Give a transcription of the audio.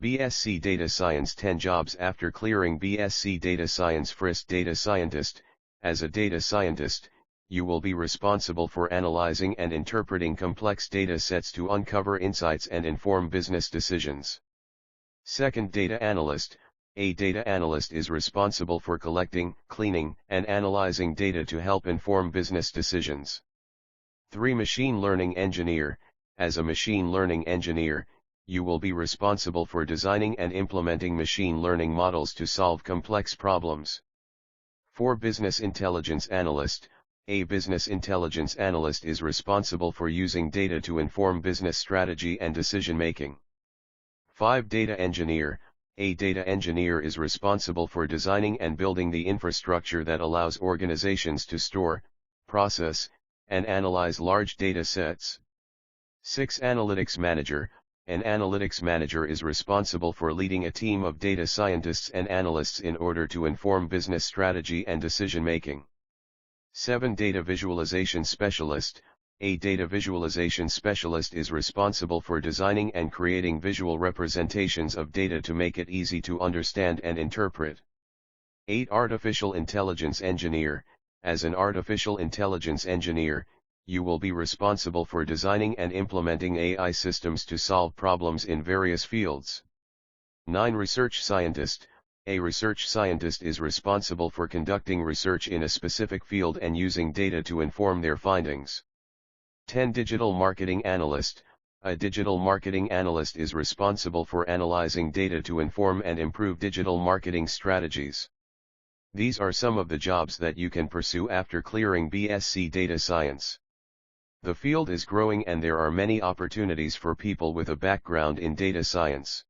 BSc Data Science 10 jobs after clearing BSc Data Science. First, data scientist. As a data scientist, you will be responsible for analyzing and interpreting complex data sets to uncover insights and inform business decisions. Second, data analyst. A data analyst is responsible for collecting, cleaning, and analyzing data to help inform business decisions. 3, machine learning engineer. As a machine learning engineer, you will be responsible for designing and implementing machine learning models to solve complex problems. 4, business intelligence analyst. A business intelligence analyst is responsible for using data to inform business strategy and decision-making. 5, data engineer. A data engineer is responsible for designing and building the infrastructure that allows organizations to store, process, and analyze large data sets. 6, analytics manager. An analytics manager is responsible for leading a team of data scientists and analysts in order to inform business strategy and decision-making. 7, data visualization specialist. A data visualization specialist is responsible for designing and creating visual representations of data to make it easy to understand and interpret. 8, artificial intelligence engineer. As an artificial intelligence engineer, you will be responsible for designing and implementing AI systems to solve problems in various fields. 9, research scientist. A research scientist is responsible for conducting research in a specific field and using data to inform their findings. 10, digital marketing analyst. A digital marketing analyst is responsible for analyzing data to inform and improve digital marketing strategies. These are some of the jobs that you can pursue after clearing BSc Data Science. The field is growing and there are many opportunities for people with a background in data science.